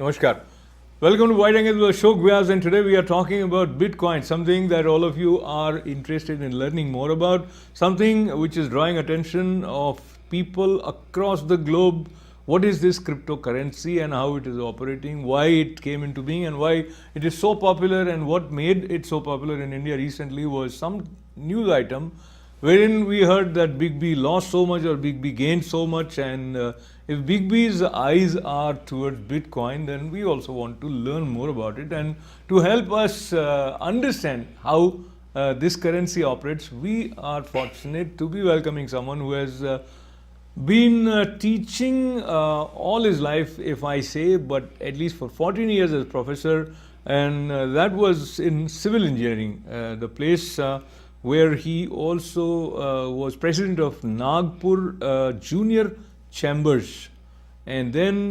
Namaskar. Welcome to Wide Angle with Ashok Vyas, and today we are talking about Bitcoin, something that all of you are interested in learning more about, something which is drawing attention of people across the globe. What is this cryptocurrency and how it is operating, why it came into being and why it is so popular, and what made it so popular in India recently was some news item wherein we heard that Big B lost so much or Big B gained so much, and if Big B's eyes are towards Bitcoin, then we also want to learn more about it. And to help us understand how this currency operates, we are fortunate to be welcoming someone who has been teaching all his life, if I say, but at least for 14 years as professor, and that was in civil engineering, the place where he also was president of Nagpur Junior Chambers. And then,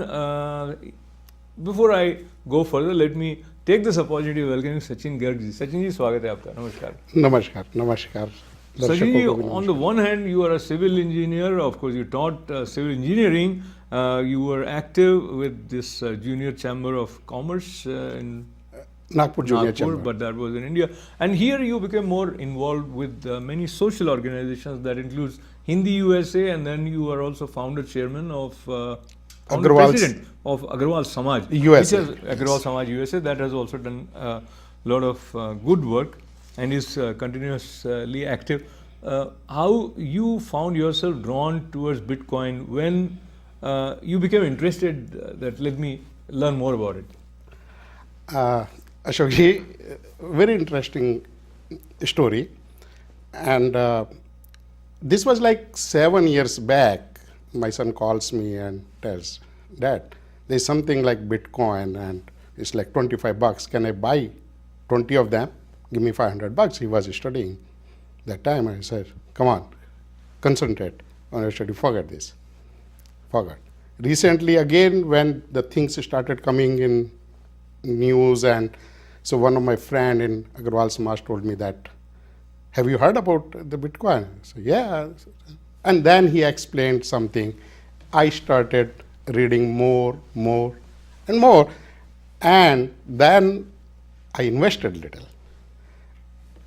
before I go further, let me take this opportunity of welcoming Sachin Garg ji. Sachin ji, स्वागत है आपका. Namaskar. Namaskar, namaskar. Sachin ji, on the one hand, you are a civil engineer. Of course, you taught civil engineering. You were active with this Junior Chamber of Commerce in Nagpur Junior Chamber. But that was in India. And here you became more involved with many social organizations that includes Hindi USA, and then you are also founder chairman of president of Agrawal Samaj USA. Which is Agrawal Samaj USA, that has also done a lot of good work and is continuously active. How you found yourself drawn towards Bitcoin when you became interested that let me learn more about it? Ashokji, very interesting story. And this was like 7 years back. My son calls me and tells, Dad, there's something like Bitcoin and it's like $25. Can I buy 20 of them? Give me $500. He was studying that time. I said, come on, concentrate on your study. Forget this. Forget. Recently, again, when the things started coming in news, and so one of my friend in Agrawal Samaj told me that, have you heard about the Bitcoin? So yeah. And then he explained something. I started reading more, and more. And then I invested little.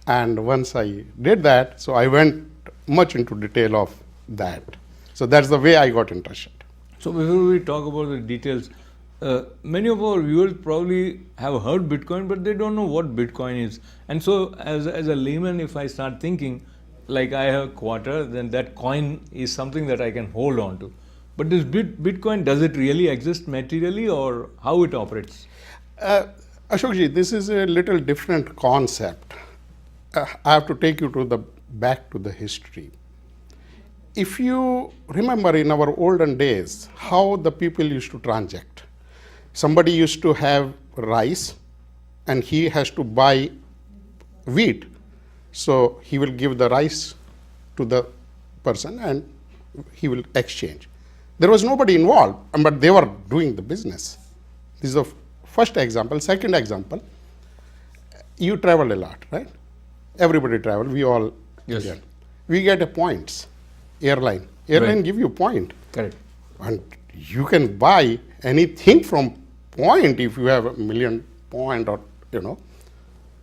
And once I did that, so I went much into detail of that. So that's the way I got interested. So before we talk about the details, many of our viewers probably have heard Bitcoin, but they don't know what Bitcoin is. And so as a layman, if I start thinking, like I have a quarter, then that coin is something that I can hold on to. But this Bitcoin, does it really exist materially, or how it operates? Ashokji, this is a little different concept. I have to take you to back to the history. If you remember in our olden days, how the people used to transact. Somebody used to have rice and he has to buy wheat. So he will give the rice to the person and he will exchange. There was nobody involved, but they were doing the business. This is the first example. Second example, you travel a lot, right? Everybody travel, we all. Yes. Get. We get a points, airline. Airline Right. give you point. Correct. And you can buy anything from point if you have 1 million point or,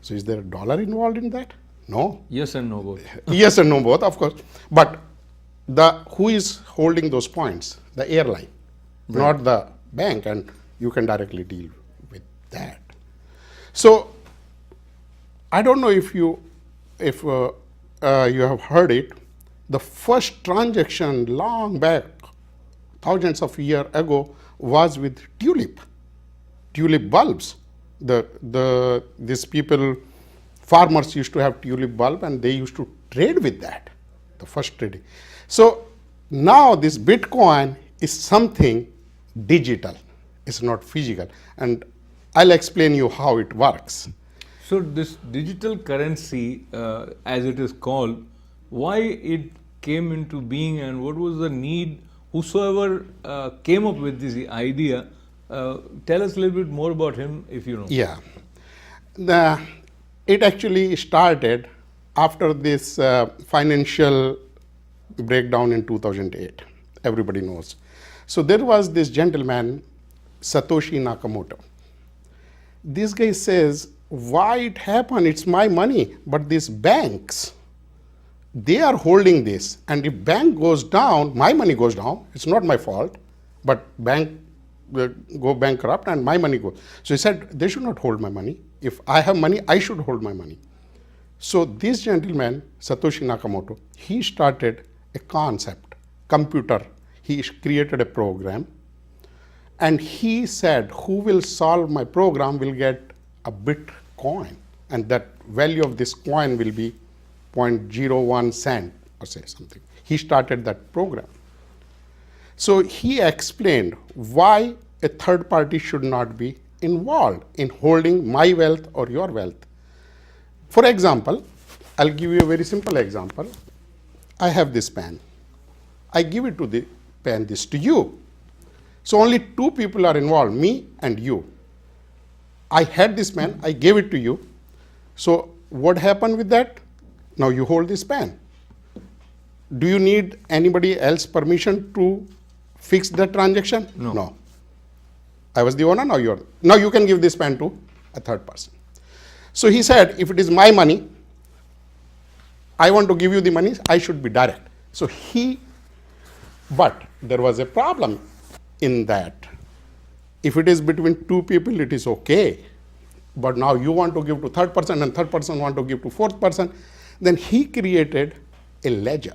So is there a dollar involved in that? No. Yes and no both. Yes and no both, of course. But who is holding those points? The airline, not the bank, and you can directly deal with that. So I don't know if you have heard it. The first transaction long back, thousands of years ago, was with tulip bulbs. These people, farmers used to have tulip bulb and they used to trade with that, the first trading. So now this Bitcoin is something digital, it's not physical. And I'll explain you how it works. So this digital currency, as it is called, why it came into being and what was the need, whosoever came up with this idea, tell us a little bit more about him if you know. Yeah. It actually started after this financial breakdown in 2008. Everybody knows. So there was this gentleman Satoshi Nakamoto. This guy says, why it happened? It's my money, but these banks, they are holding this, and if bank goes down, my money goes down. It's not my fault, but bank go bankrupt and my money goes. So he said, they should not hold my money. If I have money, I should hold my money. So this gentleman, Satoshi Nakamoto, he started a concept, computer. He created a program, and he said, who will solve my program will get a Bitcoin, and that value of this coin will be 0.01 cent or say something. He started that program. So he explained why a third party should not be involved in holding my wealth or your wealth. For example, I'll give you a very simple example. I have this pen. I give it to the pen, this to you. So only two people are involved, me and you. I had this pen, I gave it to you. So what happened with that? Now you hold this pen. Do you need anybody else permission to fix the transaction? No. I was the owner, now you're. Now you can give this pen to a third person. So he said, if it is my money, I want to give you the money, I should be direct. So but there was a problem in that. If it is between two people, it is okay. But now you want to give to third person and third person want to give to fourth person. Then he created a ledger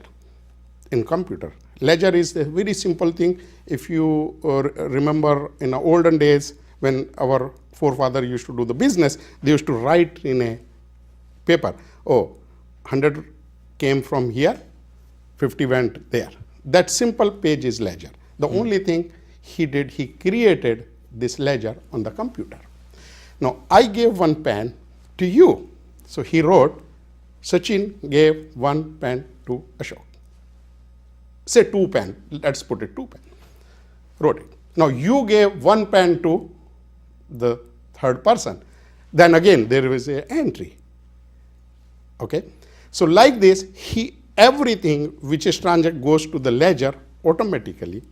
in computer. Ledger is a very simple thing. If you remember in the olden days when our forefather used to do the business, they used to write in a paper, 100 came from here, 50 went there. That simple page is ledger. The only thing he did, he created this ledger on the computer. Now, I gave one pen to you. So he wrote, Sachin gave one pen to Ashok. Say 2 pen, let's put it 2 pen. Wrote it. Now you gave 1 pen to the third person. Then again, there is an entry. Okay? So like this, everything which is transacted goes to the ledger automatically,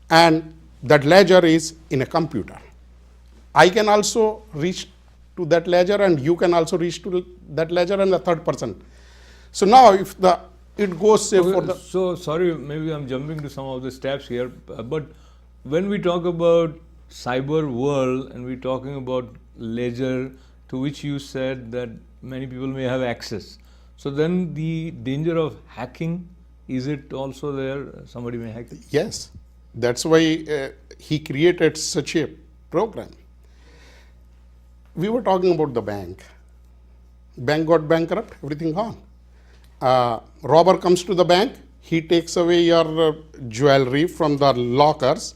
and that ledger is in a computer. I can also reach to that ledger, and you can also reach to that ledger, and the third person. So now if it goes say for the... So sorry, maybe I'm jumping to some of the steps here, but when we talk about cyber world and we're talking about ledger to which you said that many people may have access, so then the danger of hacking, is it also there? Somebody may hack it? Yes, that's why he created such a program. We were talking about the bank. Bank got bankrupt, everything gone. Robber comes to the bank, he takes away your jewelry from the lockers.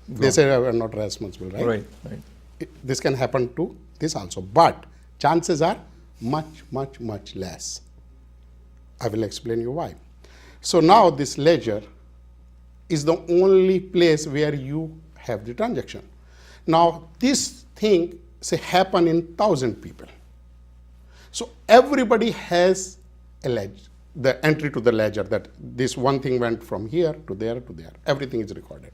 They say, I'm not responsible, right? Right. This can happen to this also, but chances are much, much, much less. I will explain you why. So now this ledger is the only place where you have the transaction. Now this thing say happen in 1,000 people. So everybody has a ledger, the entry to the ledger that this one thing went from here to there to there. Everything is recorded.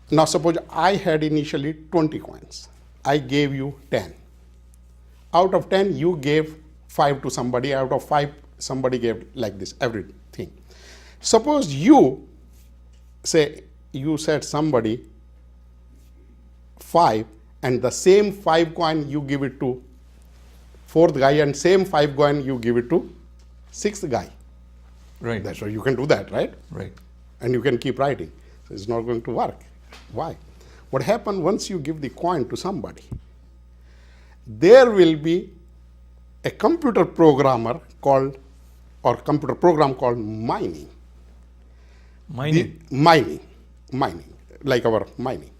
Now suppose I had initially 20 coins. I gave you 10. Out of 10, you gave 5 to somebody. Out of 5, somebody gave like this, everything. Suppose you said somebody 5, and the same 5 coin you give it to 4th guy, and same 5 coin you give it to 6th guy. Right. That's why you can do that, right? Right. And you can keep writing. So it's not going to work. Why? What happens once you give the coin to somebody? There will be a computer programmer called, or computer program called mining. Mining, like our mining.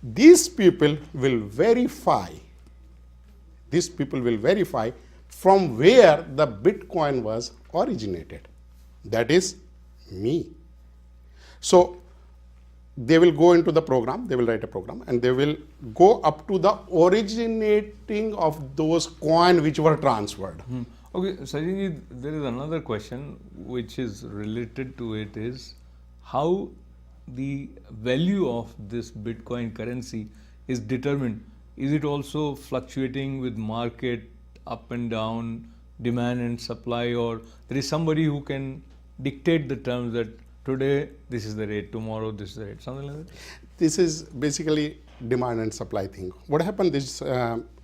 These people will verify from where the Bitcoin was originated. That is me. So they will go into the program, they will write a program, and they will go up to the originating of those coins which were transferred. Okay, Sachin, there is another question which is related to it is, how the value of this Bitcoin currency is determined? Is it also fluctuating with market up and down, demand and supply, or there is somebody who can dictate the terms that today this is the rate, tomorrow this is the rate, something like that? This is basically demand and supply thing. What happened, this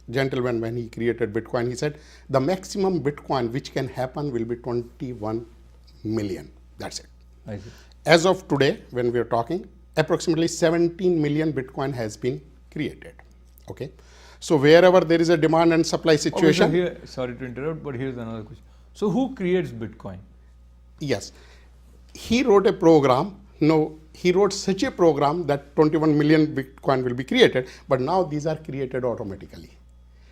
gentleman, when he created Bitcoin, he said the maximum Bitcoin which can happen will be 21 million. That's it. I see. As of today, when we are talking, approximately 17 million Bitcoin has been created. Okay. So wherever there is a demand and supply situation. Okay, so here, sorry to interrupt, but here's another question. So who creates Bitcoin? Yes. He wrote a program. No, he wrote such a program that 21 million Bitcoin will be created, but now these are created automatically.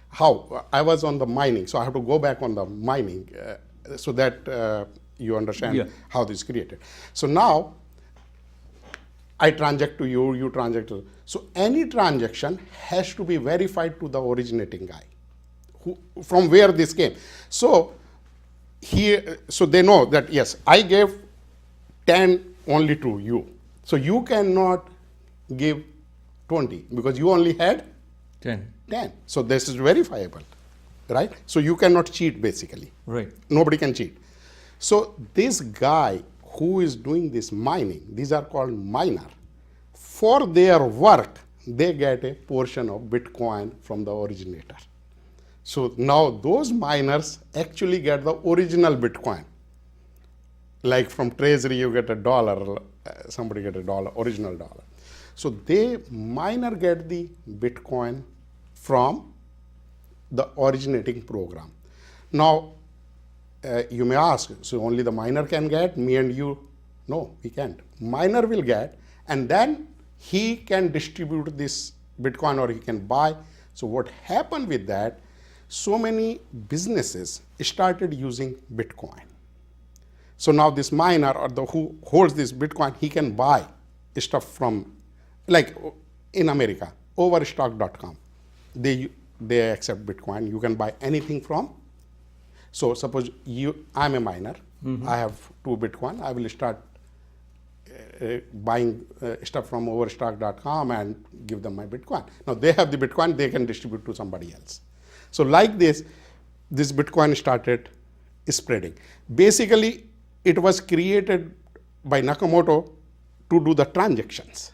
How? I was on the mining, so I have to go back on the mining so that you understand how this is created. So now I transact to you, you transact to. So any transaction has to be verified to the originating guy, who, from where this came. So here, so they know that yes, I gave 10 only to you. So you cannot give 20 because you only had 10. So this is verifiable, right? So you cannot cheat basically. Right. Nobody can cheat. So this guy who is doing this mining, these are called miner. For their work, they get a portion of Bitcoin from the originator. So now those miners actually get the original Bitcoin. Like from treasury, you get $1, somebody get $1, original dollar. So they, miner get the Bitcoin from the originating program. Now, you may ask, so only the miner can get, me and you? No, we can't. Miner will get, and then he can distribute this Bitcoin or he can buy. So what happened with that, so many businesses started using Bitcoin. So now this miner or the who holds this Bitcoin, he can buy stuff from, like in America, overstock.com. They accept Bitcoin. You can buy anything from. So suppose I'm a miner. I have 2 Bitcoin. I will start buying stuff from overstock.com and give them my Bitcoin. Now they have the Bitcoin, they can distribute to somebody else. So like this Bitcoin started spreading. Basically, it was created by Nakamoto to do the transactions,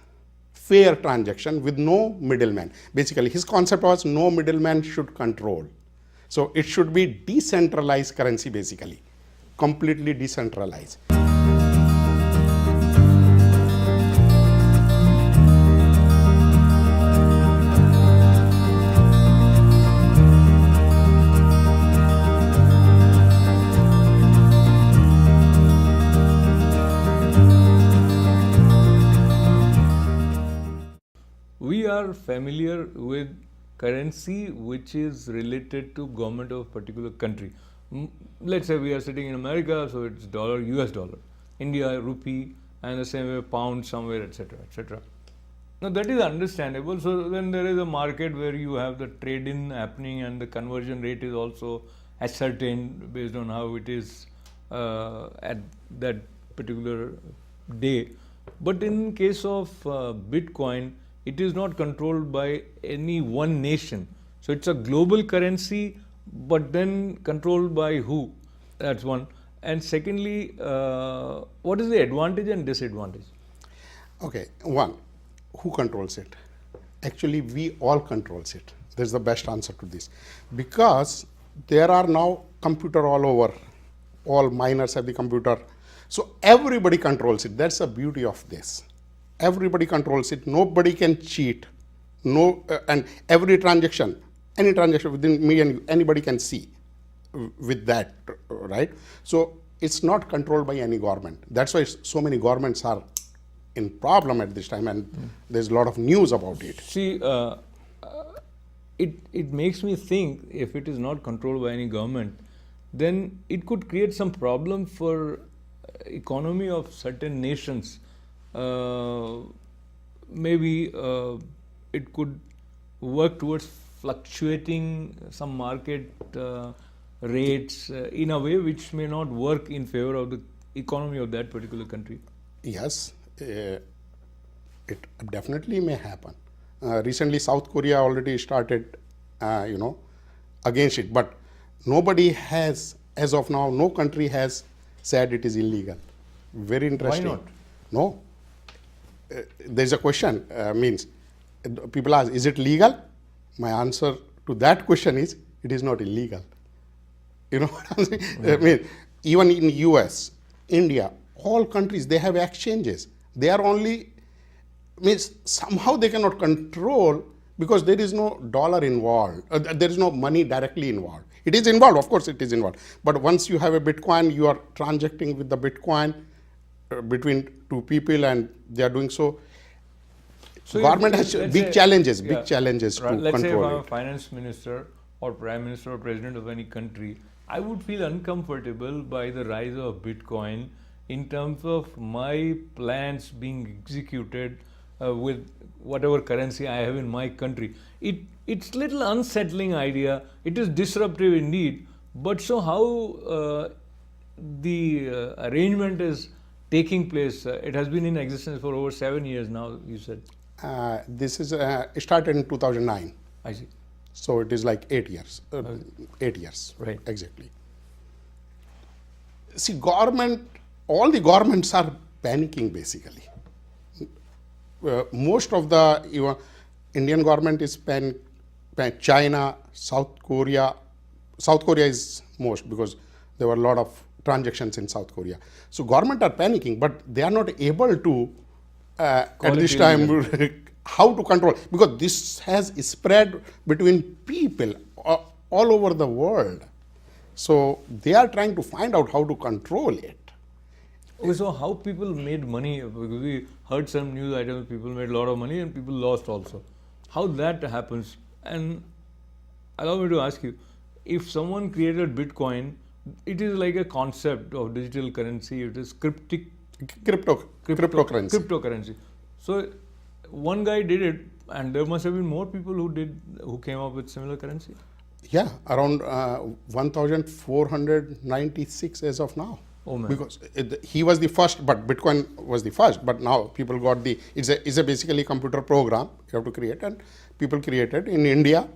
fair transaction with no middleman. Basically, his concept was no middleman should control. So it should be decentralized currency basically, completely decentralized. We are familiar with currency which is related to government of a particular country. Let's say we are sitting in America, so it's dollar, US dollar. India, rupee, and the same way pound somewhere, etc., etc. Now that is understandable. So then there is a market where you have the trade-in happening and the conversion rate is also ascertained based on how it is at that particular day. But in case of Bitcoin, it is not controlled by any one nation. So it's a global currency, but then controlled by who? That's one. And secondly, what is the advantage and disadvantage? Okay, one, who controls it? Actually, we all controls it. That's the best answer to this. Because there are now computer all over. All miners have the computer. So everybody controls it. That's the beauty of this. Everybody controls it. Nobody can cheat. And every transaction, any transaction within me and you, anybody can see with that, right? So it's not controlled by any government. That's why so many governments are in problem at this time, and there's a lot of news about it. See, it makes me think if it is not controlled by any government, then it could create some problem for economy of certain nations. Maybe it could work towards fluctuating some market rates in a way which may not work in favor of the economy of that particular country. Yes, it definitely may happen. Recently, South Korea already started, against it. But nobody has, as of now, no country has said it is illegal. Very interesting. Why not? No. There's a question, means people ask, is it legal? My answer to that question is, it is not illegal. You know what I'm saying? I mean, even in US, India, all countries, they have exchanges. They are only, means somehow they cannot control because there is no dollar involved. There is no money directly involved. It is involved, of course it is involved. But once you have a Bitcoin, you are transacting with the Bitcoin between two people and they are doing so. So government has big challenges to let's say if control I'm a it. finance minister or prime minister or president of any country, I would feel uncomfortable by the rise of Bitcoin in terms of my plans being executed with whatever currency I have in my country. It's little unsettling idea. It is disruptive indeed. But so how the arrangement is taking place? It has been in existence for over 7 years now, you said. This is it started in 2009. I see. So it is like 8 years. 8 years. Right. Exactly. See, all the governments are panicking basically. Most of the Indian government is China, South Korea. South Korea is most because there were a lot of transactions in South Korea. So government are panicking, but they are not able to at this time how to control, because this has spread between people all over the world. So they are trying to find out how to control it. Okay, so how people made money? Because we heard some news items, people made a lot of money and people lost also. How that happens? And allow me to ask you, if someone created Bitcoin, it is like a concept of digital currency. It is cryptocurrency. So one guy did it, and there must have been more people who came up with similar currency. Yeah, around 1,496 as of now. Oh man! Because he was the first, but Bitcoin was the first. But now people got it's a basically computer program you have to create, and people created in India.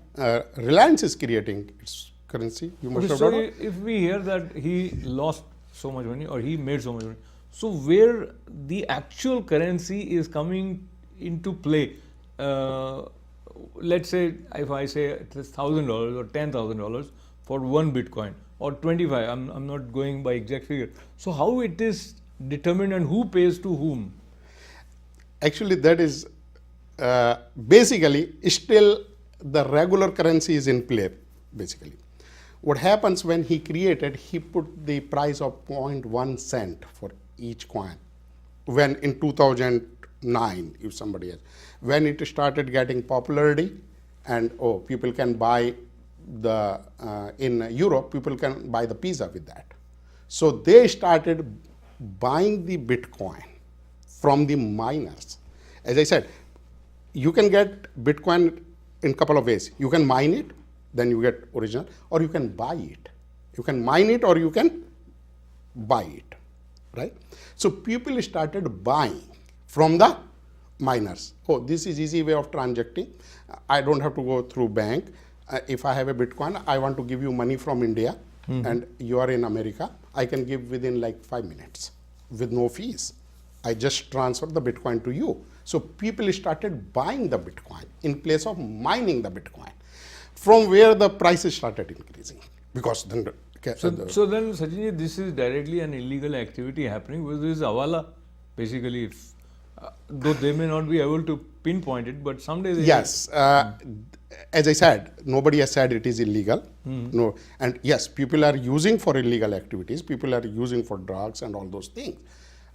Reliance is creating its currency. You must have so heard. If we hear that he lost so much money or he made so much money, so where the actual currency is coming into play? Let's say if I say it's $1,000 or $10,000 for one Bitcoin or 25, I'm not going by exact figure. So how it is determined and who pays to whom? Actually, that is basically still the regular currency is in play. Basically, what happens when he created, he put the price of 0.1 cent for each coin. When in 2009, if somebody has, when it started getting popularity, and people can buy in Europe, people can buy the pizza with that. So they started buying the Bitcoin from the miners. As I said, you can get Bitcoin in a couple of ways. You can mine it, then you get original, or you can buy it. You can mine it or you can buy it, right? So people started buying from the miners. This is easy way of transacting. I don't have to go through bank. If I have a Bitcoin, I want to give you money from India, and you are in America, I can give within like 5 minutes with no fees. I just transfer the Bitcoin to you. So people started buying the Bitcoin in place of mining the Bitcoin, from where the prices started increasing. Because then so then, Sachin, this is directly an illegal activity happening, because this is Hawala, basically. Though they may not be able to pinpoint it, but someday they... Yes. As I said, nobody has said it is illegal. No. And yes, people are using for illegal activities. People are using for drugs and all those things.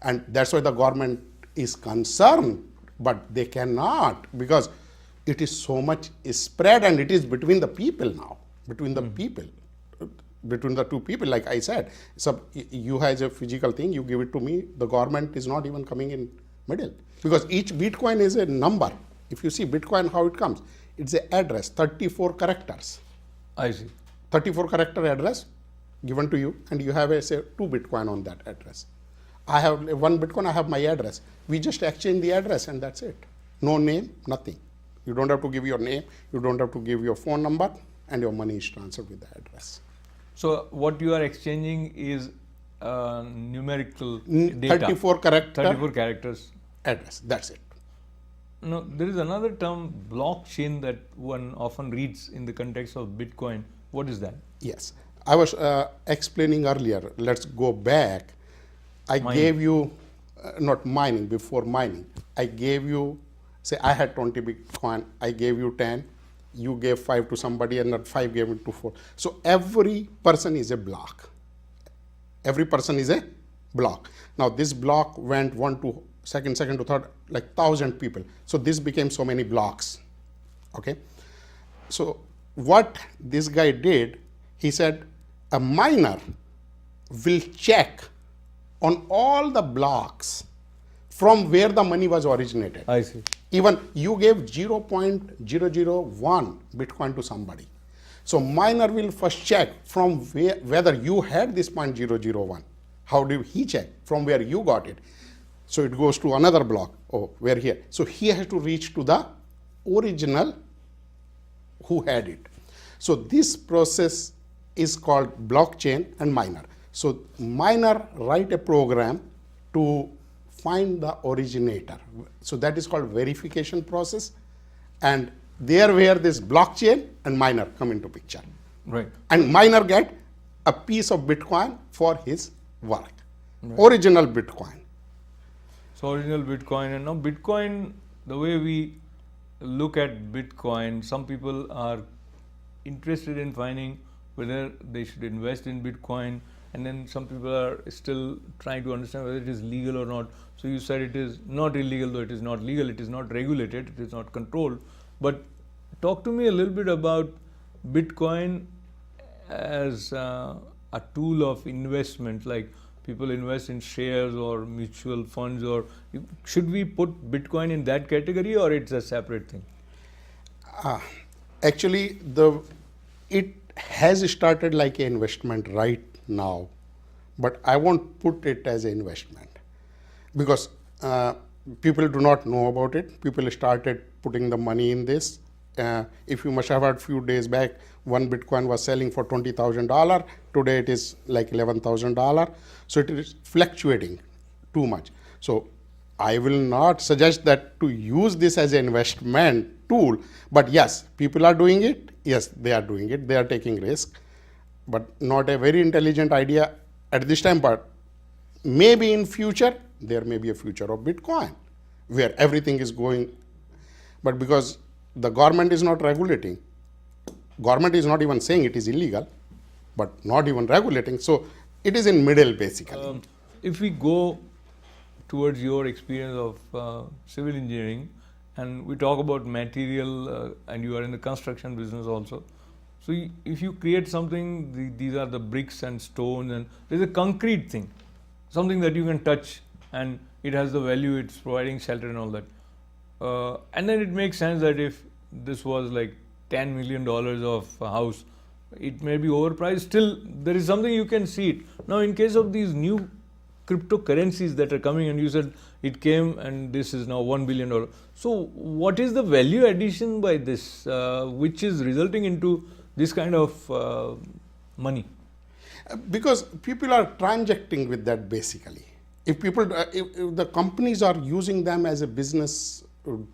And that's why the government is concerned, but they cannot, because it is so much spread and it is between the people now, between the people. Between the two people, like I said, so you have a physical thing, you give it to me, the government is not even coming in middle, because each Bitcoin is a number. If you see Bitcoin, how it comes, it's an address, 34 characters. I see. 34 character address given to you, and you have say 2 Bitcoin on that address. I have 1 Bitcoin, I have my address. We just exchange the address and that's it. No name, nothing. You don't have to give your name, you don't have to give your phone number, and your money is transferred with the address. So what you are exchanging is numerical data. 34 character 34 characters. address. That's it. Now, there is another term, blockchain, that one often reads in the context of Bitcoin. What is that? Yes. I was explaining earlier. Let's go back. I Mining. gave you, not mining, before mining. I gave you, say I had 20 Bitcoin. I gave you 10. You gave 5 to somebody, and that 5 gave it to 4. So every person is a block. Every person is a block. Now this block went 1 to second to third, like 1,000 people. So this became so many blocks. Okay. So what this guy did, he said a miner will check on all the blocks from where the money was originated. I see. Even you gave 0.001 Bitcoin to somebody. So miner will first check from whether you had this 0.001. How did he check? From where you got it. So it goes to another block. Oh, we're here. So he has to reach to the original who had it. So this process is called blockchain and miner. So miner write a program to find the originator. So that is called verification process. And there where this blockchain and miner come into picture. Right. And miner get a piece of Bitcoin for his work. Original Bitcoin. So original Bitcoin, and now Bitcoin, the way we look at Bitcoin, some people are interested in finding whether they should invest in Bitcoin, and then some people are still trying to understand whether it is legal or not. So you said it is not illegal, though it is not legal, it is not regulated, it is not controlled. But talk to me a little bit about Bitcoin as a tool of investment, like people invest in shares or mutual funds, or should we put Bitcoin in that category, or it's a separate thing? Actually, it has started like an investment right now, but I won't put it as an investment because people do not know about it. People started putting the money in this. If you must have heard few days back, one Bitcoin was selling for $20,000. Today it is like $11,000. So it is fluctuating too much. So I will not suggest that to use this as an investment tool. But yes, people are doing it. Yes, they are doing it. They are taking risk. But not a very intelligent idea at this time. But maybe in future, there may be a future of Bitcoin where everything is going. But because the government is not regulating, government is not even saying it is illegal, but not even regulating. So it is in middle basically. If we go towards your experience of civil engineering, and we talk about material, and you are in the construction business also. So if you create something, these are the bricks and stones, and there's a concrete thing, something that you can touch, and it has the value, it's providing shelter and all that. And then it makes sense that if this was like $10 million of a house, it may be overpriced. Still, there is something you can see it. Now, in case of these new cryptocurrencies that are coming, and you said it came and this is now $1 billion. So, what is the value addition by this, which is resulting into this kind of money? Because people are transacting with that basically. If the companies are using them as a business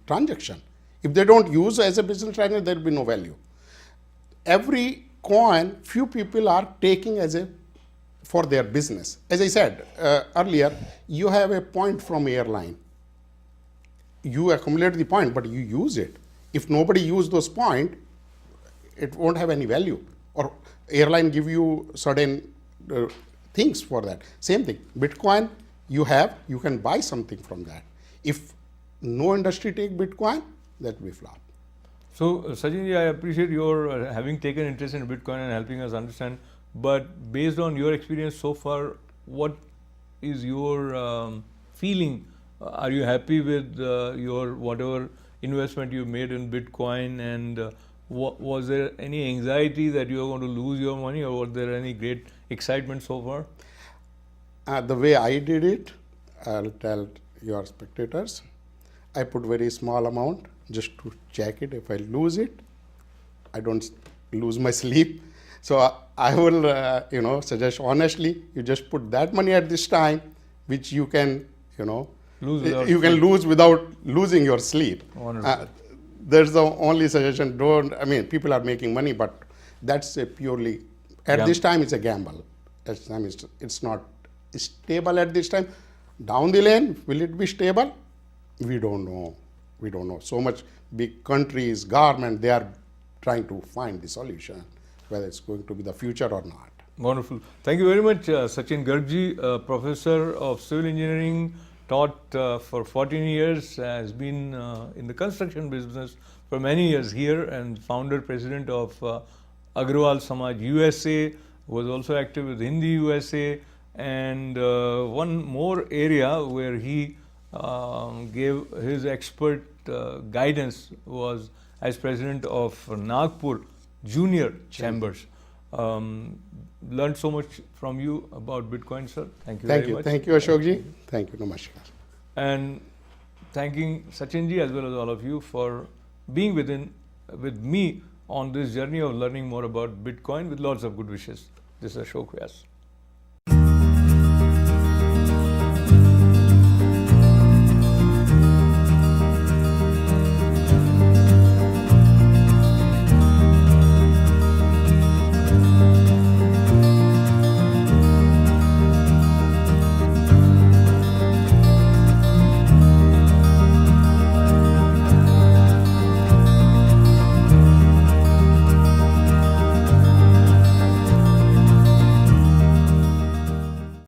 transaction, if they don't use as a business transaction, there will be no value. Every coin, few people are taking for their business. As I said earlier, you have a point from airline. You accumulate the point, but you use it. If nobody use those points, it won't have any value. Or airline give you certain things for that. Same thing, Bitcoin you can buy something from that. If no industry take Bitcoin, that will flop. So, Sachin, I appreciate your having taken interest in Bitcoin and helping us understand. But based on your experience so far, what is your feeling? Are you happy with your whatever investment you made in Bitcoin? And was there any anxiety that you are going to lose your money, or was there any great excitement so far? The way I did it, I'll tell your spectators. I put very small amount just to check it. If I lose it, I don't lose my sleep. So I will, suggest honestly, you just put that money at this time, which you can, lose without losing your sleep. There's the only suggestion. People are making money, but that's a purely, this time it's a gamble. At this time it's not stable at this time. Down the lane, will it be stable? We don't know. So much big countries, government, they are trying to find the solution, whether it's going to be the future or not. Wonderful. Thank you very much, Sachin Garg, Professor of Civil Engineering, taught for 14 years, has been in the construction business for many years here, and founder, president of Agrawal Samaj USA, was also active with Hindi USA, and one more area where he gave his expert guidance was as president of Nagpur Junior Chambers. Learned so much from you about Bitcoin, sir. Thank you very much. Thank you, Ashokji. Thank you, namaskar. And thanking Sachinji as well as all of you for being with me on this journey of learning more about Bitcoin with lots of good wishes. This is Ashok Vyas.